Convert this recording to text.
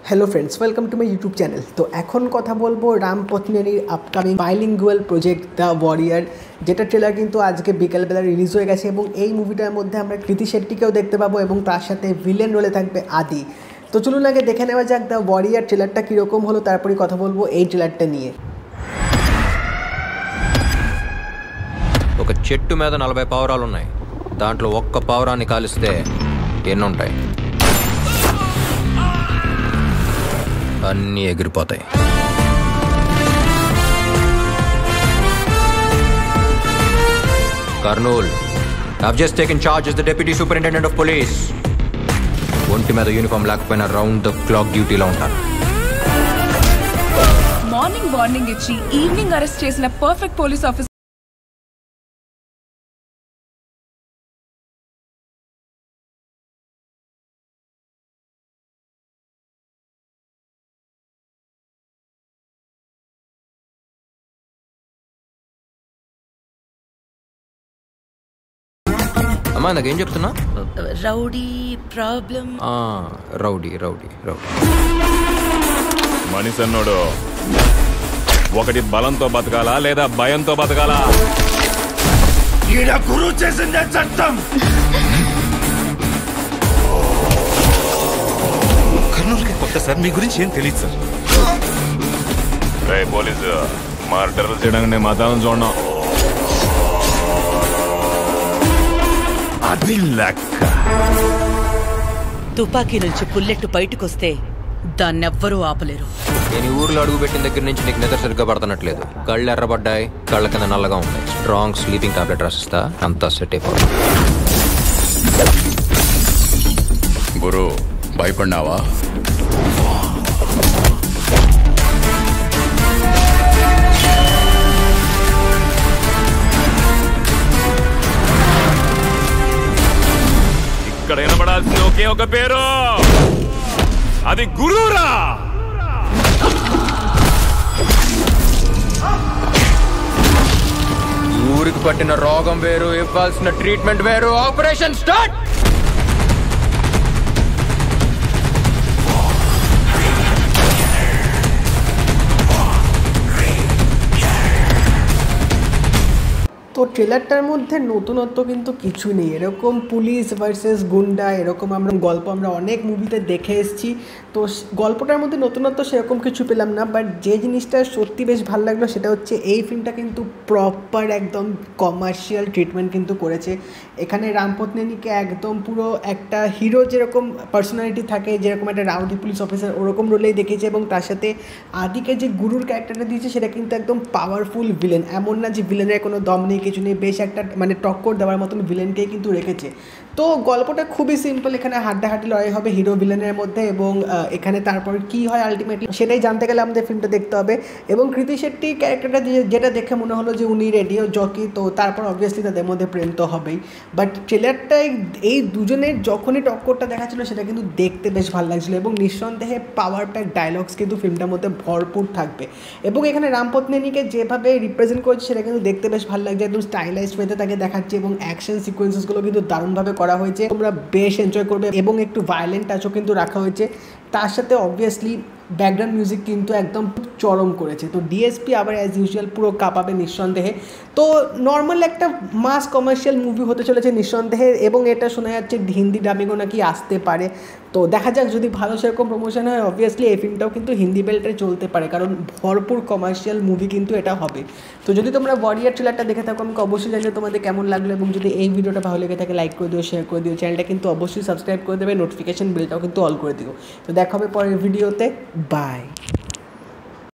Hello friends, welcome to my YouTube channel. तो एखन कथा बोलबो राम पत्नीर upcoming bilingual project the warrior, जेटा ट्रेलर किन्तु आज के बिकेल बेला रिलिज हो गेछे एबं एई मुभिटार मध्य आमरा कृति शेट्टीकेও देखते पाबो एबं तार साथे विलेन रोले थाकबे आदि। तो चलुन आगे देखे नेওয়া যাক द वॉरियर ट्रेलारटा किरकम हलो, तारपरे कथा बोलबो এই ट्रेलारটা নিয়ে। ఒక చెట్టు మీద 40 పావురాలు ఉన్నాయి. దాంట్లో ఒక్క పావురాన్ని కాలిస్తే ఎన్ని ఉంటాయి? అన్నీ ఎగిరిపోతాయి. Kurnool, I've just taken charge as the Deputy Superintendent of Police. ఒంటి మీద యూనిఫామ్ లేకపోయినా రౌండ్ ద క్లాక్ డ్యూటీలో ఉంటాను. మార్నింగ్ వార్నింగ్ ఇచ్చి ఈవినింగ్ అరెస్ట్ చేసిన పర్ఫెక్ట్ పోలీస్ ఆఫీసర్. అమ్మా నాకేం చెప్తున్నా? Rowdy problem. Rowdy rowdy rowdy మనిషి అన్నోడు ఒకటి బలంతో బతకాలా లేదా భయంతో బతకాలా? ఈడ గురువు చేసిందే చట్టం. కర్నూలుకి కొత్త సార్, మీ గురించి ఏం తెలియదు సార్. రే పోలీసు, మర్డర్లు చేయడానికి నేను మతాలను చూడను. అది లెక్క. తుపాకీ నుంచి బుల్లెట్ బయటకొస్తే దాన్నెవ్వరూ ఆపలేరు. నేను ఊర్లో అడుగు పెట్టిన దగ్గర నుంచి నీకు నిద్ర సరిగ్గా పడుతున్నట్లేదు. కళ్ళు ఎర్రబడ్డాయి, కళ్ళ కింద నల్లగా ఉంటాయి. స్ట్రాంగ్ స్లీపింగ్ టాబ్లెట్ రాసిస్తా, అంతా సెట్ అయిపోతుంది. గురు, భయపడినావా? ఇక్కడ వినబడాల్సిన ఒకే ఒక పేరు, అది గురువురా. ఊరికి పట్టిన రోగం వేరు, ఇవ్వాల్సిన ట్రీట్మెంట్ వేరు. Operation start. তো ট্রেলারটার মধ্যে নতুনত্ব কিন্তু কিছু নেই। এরকম পুলিশ ভার্সেস গুন্ডা এরকম গল্প আমরা অনেক মুভিতে দেখে এসেছি। তো গল্পটার মধ্যে নতুনত্ব সেরকম কিছু পেলাম না, বাট যে জিনিসটা সত্যি বেশ ভালো লাগলো সেটা হচ্ছে এই ফিল্মটা কিন্তু প্রপার একদম কমার্শিয়াল ট্রিটমেন্ট কিন্তু করেছে। এখানে রাম পত্নীকে একদম পুরো একটা হিরো যেরকম পার্সোনালিটি থাকে, যেরকম একটা রাউডি পুলিশ অফিসার ওরকম রোলেই দেখেছে, এবং তার সাথে আদিকে যে গুরুর ক্যারেক্টারটা দিয়েছে সেটা কিন্তু একদম পাওয়ারফুল ভিলেন। এমন না যে ভিলেনের কোনো দম নেই, কিছু নেই, বেশ একটা মানে টক্কর দেওয়ার মতন ভিলেনকেই কিন্তু রেখেছে। তো গল্পটা খুবই সিম্পল, এখানে হাড্ডাহাড্ডি লড়াই হবে হিরো ভিলেনের মধ্যে, এবং এখানে তারপর কি হয় আলটিমেটলি সেটাই জানতে গেলে আমাদের ফিল্মটা দেখতে হবে। এবং কৃতি শেট্টি ক্যারেক্টারটা যেটা দেখে মনে হলো যে উনি রেডিও জকি, তো তারপর অবভিয়াসলি তাদের মধ্যে প্রেম তো হবেই। বাট ট্রেলারটায় এই দুজনের যখনই টক্করটা দেখাচ্ছিল সেটা কিন্তু দেখতে বেশ ভালো লাগছিলো, এবং নিঃসন্দেহে পাওয়ার প্যাক ডায়লগস কিন্তু ফিল্মটার মধ্যে ভরপুর থাকবে। এবং এখানে রাম পত্নীকে যেভাবে রিপ্রেজেন্ট করেছে সেটা কিন্তু দেখতে বেশ ভালো লাগছে, একদম স্টাইলাইজড ওয়েতে তাকে দেখাচ্ছে, এবং অ্যাকশন সিকোয়েন্সেসগুলো কিন্তু দারুণভাবে করা হয়েছে, তোমরা বেশ এনজয় করবে। এবং একটু ভায়োলেন্ট টাচও কিন্তু রাখা হয়েছে। তার সাথে অবভিয়াসলি ব্যাকগ্রাউন্ড মিউজিক কিন্তু একদম চরম করেছে। তো ডিএসপি আবার অ্যাজ ইউজুয়াল পুরো কাঁপাবে নিঃসন্দেহে। তো নর্মাল একটা মাস কমার্শিয়াল মুভি হতে চলেছে নিঃসন্দেহে, এবং এটা শোনা যাচ্ছে হিন্দি ডাবিংও নাকি আসতে পারে। তো দেখা যাক, যদি ভালো সেরকম প্রমোশন হয় অবভিয়াসলি এই ফিল্মটাও কিন্তু হিন্দি বেল্টে চলতে পারে, কারণ ভরপুর কমার্শিয়াল মুভি কিন্তু এটা হবে। তো যদি তোমরা ওয়ারিয়ার ট্রেলারটা দেখে থাকো আমাকে অবশ্যই জানিও তোমাদের কেমন লাগলো, এবং যদি এই ভিডিওটা ভালো লেগে থাকে লাইক করে দিও, শেয়ার করে দিও, চ্যানেলটা কিন্তু অবশ্যই সাবস্ক্রাইব করে দেবে, নোটিফিকেশন বেলটাও কিন্তু অল করে দিও। তো দেখা হবে পরের ভিডিওতে, বাই।